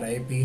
RIP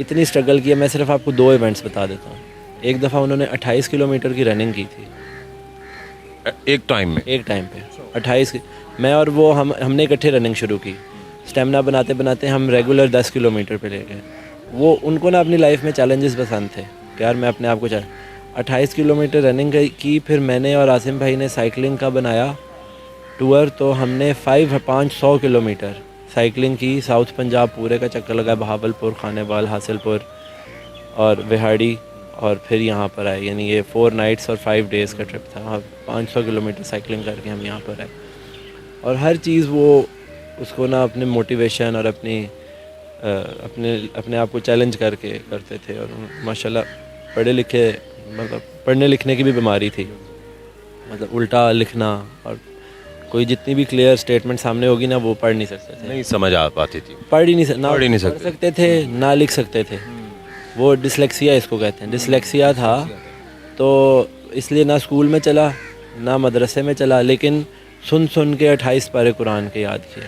اتنی struggle کیا. میں صرف آپ کو 2 ایونٹس بتا دیتا ہوں. ایک دفعہ انہوں نے 28 کلومیٹر کی رننگ کی تھی ایک ٹائم پہ 28 میں اور وہ ہم نے اکٹھے رننگ شروع کی. اسٹیمنا بناتے بناتے ہم ریگولر 10 کلومیٹر پہ لے گئے. وہ ان کو نا اپنی لائف میں چیلنجز پسند تھے کہ یار میں اپنے آپ کو 28 کلومیٹر رننگ کی. پھر میں نے اور عاصم بھائی نے سائیکلنگ کا بنایا ٹور. تو ہم نے 500 کلومیٹر سائیکلنگ کی. ساؤتھ پنجاب پورے کا چکر لگا, بہاول پور, خانے بال, حاصل پور اور وہاڑی, اور پھر یہاں پر آئے. یعنی یہ 4 نائٹس اور 5 ڈیز کا ٹرپ تھا. 500 کلومیٹر سائیکلنگ کر کے ہم یہاں پر آئے. اور ہر چیز وہ اس کو نا اپنے موٹیویشن اور اپنے آپ کو چیلنج کر کے کرتے تھے. اور ماشاءاللہ پڑھے لکھے, مطلب پڑھنے لکھنے کی بھی بیماری تھی, مطلب الٹا لکھنا, اور کوئی جتنی بھی کلیئر اسٹیٹمنٹ سامنے ہوگی نا وہ پڑھ نہیں سکتے تھے. نہیں سمجھ آ پاتی تھی, پڑھ ہی نہیں سکتے تھے, نہ لکھ سکتے تھے. وہ ڈسلیکسیا اس کو کہتے ہیں. ڈسلیکسیا تھا تو اس لیے نہ اسکول میں چلا نہ مدرسے میں چلا, لیکن سن کے 28 پارے قرآن کے یاد کیے.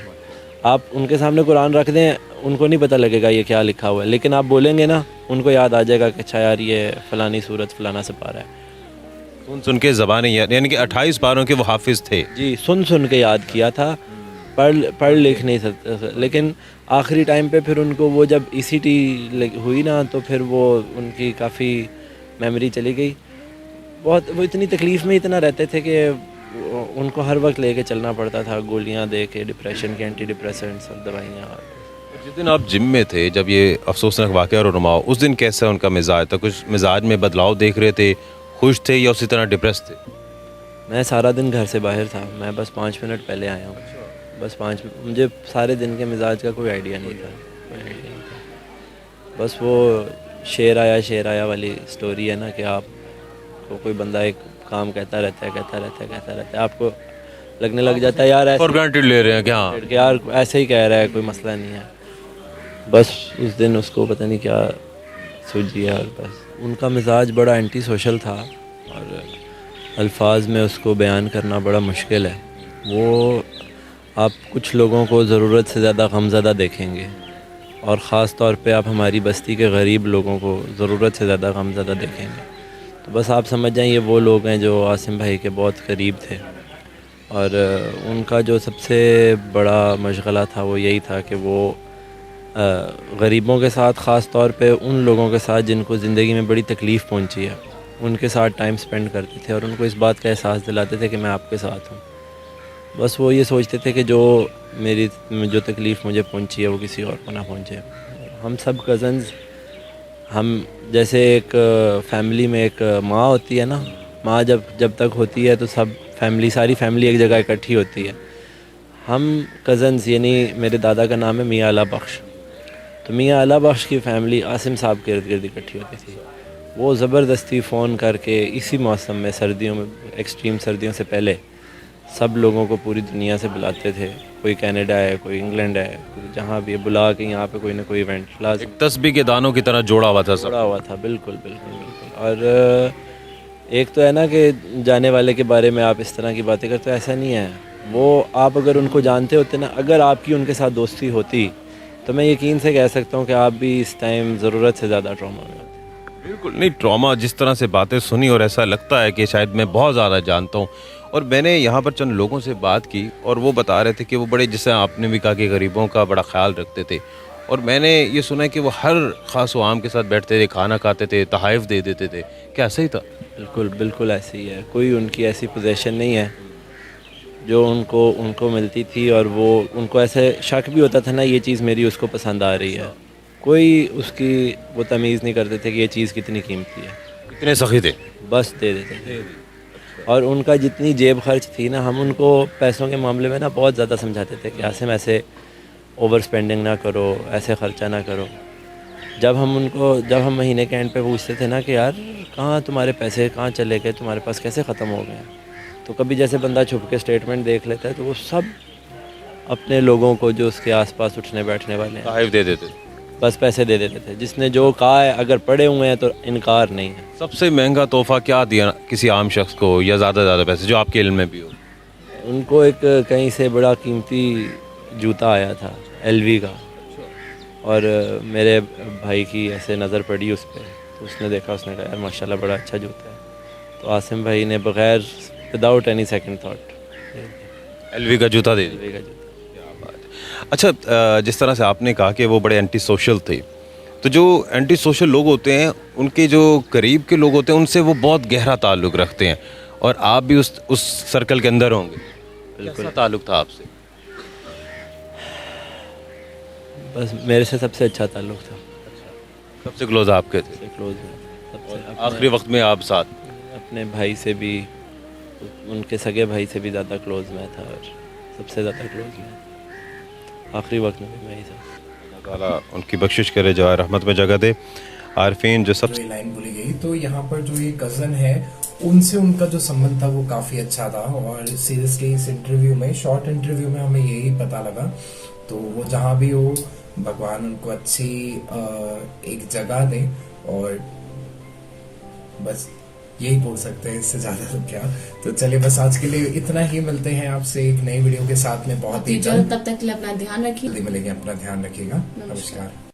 آپ ان کے سامنے قرآن رکھ دیں, ان کو نہیں پتہ لگے گا یہ کیا لکھا ہوا ہے, لیکن آپ بولیں گے نا ان کو یاد آ جائے گا کہ اچھا یار یہ فلانی صورت فلانا سے پارا ہے. سن کے زبانیں, یعنی کہ 28 پاروں کے وہ حافظ تھے. جی, سن کے یاد کیا تھا, پڑھ لکھ نہیں سکتے. لیکن آخری ٹائم پہ پھر ان کو وہ جب ECT ہوئی نا تو پھر وہ ان کی کافی میموری چلی گئی. بہت وہ اتنی تکلیف میں اتنا رہتے تھے کہ ان کو ہر وقت لے کے چلنا پڑتا تھا, گولیاں دے کے, ڈپریشن کے اینٹی ڈپریسنٹس اور دوائیاں. جس دن آپ جم میں تھے جب یہ افسوسناک واقعہ رونما ہو, اس دن کیسا ان کا مزاج تھا؟ کچھ مزاج میں بدلاؤ دیکھ رہے تھے, خوش تھے یا اسی طرح ڈپریس تھے؟ میں سارا دن گھر سے باہر تھا, میں بس 5 منٹ پہلے آیا ہوں. بس 5 مجھے سارے دن کے مزاج کا کوئی آئیڈیا نہیں تھا. بس وہ شیر آیا والی سٹوری ہے نا کہ آپ کو کوئی بندہ ایک کام کہتا رہتا ہے, آپ کو لگنے لگ جاتا ہے یار فور گرانٹیڈ لے رہے ہیں کہ ہاں یار ایسے ہی کہہ رہا ہے, کوئی مسئلہ نہیں ہے. بس اس دن اس کو پتہ نہیں کیا سوچ گیا. اور بس ان کا مزاج بڑا اینٹی سوشل تھا اور الفاظ میں اس کو بیان کرنا بڑا مشکل ہے. وہ آپ کچھ لوگوں کو ضرورت سے زیادہ غمزدہ دیکھیں گے, اور خاص طور پہ آپ ہماری بستی کے غریب لوگوں کو ضرورت سے زیادہ غمزدہ دیکھیں گے. تو بس آپ سمجھ جائیں یہ وہ لوگ ہیں جو عاصم بھائی کے بہت قریب تھے, اور ان کا جو سب سے بڑا مشغلہ تھا وہ یہی تھا کہ وہ غریبوں کے ساتھ, خاص طور پہ ان لوگوں کے ساتھ جن کو زندگی میں بڑی تکلیف پہنچی ہے, ان کے ساتھ ٹائم سپینڈ کرتے تھے اور ان کو اس بات کا احساس دلاتے تھے کہ میں آپ کے ساتھ ہوں. بس وہ یہ سوچتے تھے کہ جو تکلیف مجھے پہنچی ہے وہ کسی اور کو نہ پہنچے. ہم سب کزنز, ہم جیسے ایک فیملی میں ایک ماں ہوتی ہے نا, ماں جب تک ہوتی ہے تو ساری فیملی ایک جگہ اکٹھی ہوتی ہے. ہم کزنز, یعنی میرے دادا کا نام ہے میاں اعلیٰ بخش, تو میاں اعلیٰ بخش کی فیملی عاصم صاحب کے ارد گرد اکٹھی ہوتی تھی. وہ زبردستی فون کر کے اسی موسم میں, سردیوں میں, ایکسٹریم سردیوں سے پہلے سب لوگوں کو پوری دنیا سے بلاتے تھے. کوئی کینیڈا ہے, کوئی انگلینڈ ہے, جہاں بھی بلا کے یہاں پہ کوئی نہ کوئی ایونٹ لازم. تسبیح کے دانوں کی طرح جوڑا ہوا تھا بالکل. اور ایک تو ہے نا کہ جانے والے کے بارے میں آپ اس طرح کی باتیں کرتے, ایسا نہیں ہے. وہ آپ اگر ان کو جانتے ہوتے نا, اگر آپ کی ان کے ساتھ دوستی ہوتی تو میں یقین سے کہہ سکتا ہوں کہ آپ بھی اس ٹائم ضرورت سے زیادہ ٹراما میں ہوتے. بالکل نہیں, ٹراما جس طرح سے باتیں سنی اور ایسا لگتا ہے کہ شاید میں بہت زیادہ جانتا ہوں. اور میں نے یہاں پر چند لوگوں سے بات کی اور وہ بتا رہے تھے کہ وہ بڑے, جیسے آپ نے بھی کہا کہ غریبوں کا بڑا خیال رکھتے تھے, اور میں نے یہ سنا ہے کہ وہ ہر خاص و عام کے ساتھ بیٹھتے تھے, کھانا کھاتے تھے, تحائف دے دیتے تھے. کیا صحیح تھا؟ بالکل ایسے ہی ہے. کوئی ان کی ایسی پوزیشن نہیں ہے جو ان کو ملتی تھی اور وہ ان کو ایسے شک بھی ہوتا تھا نا یہ چیز میری اس کو پسند آ رہی ہے, کوئی اس کی وہ تمیز نہیں کرتے تھے کہ یہ چیز کتنی قیمتی ہے. اتنے سخی تھے, بس دے دیتے تھے. اور ان کا جتنی جیب خرچ تھی نا, ہم ان کو پیسوں کے معاملے میں نا بہت زیادہ سمجھاتے تھے کہ عاصم ایسے اوور سپینڈنگ نہ کرو, ایسے خرچہ نہ کرو. جب ہم مہینے کے اینڈ پہ پوچھتے تھے نا کہ یار کہاں تمہارے پیسے کہاں چلے گئے, تمہارے پاس کیسے ختم ہو گئے, تو کبھی جیسے بندہ چھپ کے اسٹیٹمنٹ دیکھ لیتا ہے تو وہ سب اپنے لوگوں کو جو اس کے آس پاس اٹھنے بیٹھنے والے ہیں تحائف دے دیتے, بس پیسے دے دیتے تھے. جس نے جو کہا ہے, اگر پڑے ہوئے ہیں تو انکار نہیں ہے. سب سے مہنگا تحفہ کیا دیا کسی عام شخص کو, یا زیادہ پیسے جو آپ کے علم میں بھی ہو؟ ان کو ایک کہیں سے بڑا قیمتی جوتا آیا تھا LV کا, اور میرے بھائی کی ایسے نظر پڑی اس پہ، تو اس نے دیکھا، اس نے کہا یار ماشاءاللہ بڑا اچھا جوتا ہے، تو عاصم بھائی نے بغیر without any second thought L V کا جوتا دے دیا۔ کا جوتا۔ اچھا، جس طرح سے آپ نے کہا کہ وہ بڑے اینٹی سوشل تھے، تو جو اینٹی سوشل لوگ ہوتے ہیں ان کے جو قریب کے لوگ ہوتے ہیں ان سے وہ بہت گہرا تعلق رکھتے ہیں، اور آپ بھی اس سرکل کے اندر ہوں گے، بالکل تعلق تھا آپ سے؟ بس میرے سے سب سے اچھا تعلق تھا، سب سے کلوز آپ کے تھے، سب سے کلوز میں، سب سے آخری وقت میں آپ ساتھ؟ اپنے بھائی سے بھی، ان کے سگے بھائی سے بھی زیادہ کلوز میں تھا، اور سب سے زیادہ کلوز میں آخری وقت میں بھی میں ہی تھا۔ اللہ تعالیٰ ان کی بخشش کرے، جوائے رحمت میں جگہ دے۔ عارفین جو سب جو یہ لائن بولی گئی، تو یہاں پر جو یہ کزن ہے ان سے ان کا جو سمبند تھا وہ کافی اچھا تھا، اور سیریسلی اس انٹرویو میں، شارٹ انٹرویو میں ہمیں یہی پتا لگا، تو وہ جہاں بھی ہو بھگوان ان کو اچھی ایک جگہ دے، اور بس یہی بول سکتے ہیں، اس سے زیادہ تو کیا۔ تو چلے بس آج کے لیے اتنا ہی، ملتے ہیں آپ سے ایک نئی ویڈیو کے ساتھ میں بہت ہی جلد، تب تک کے لیے اپنا دھیان رکھیے، جلدی ملیں گے، اپنا دھیان رکھیے گا، نمسکار۔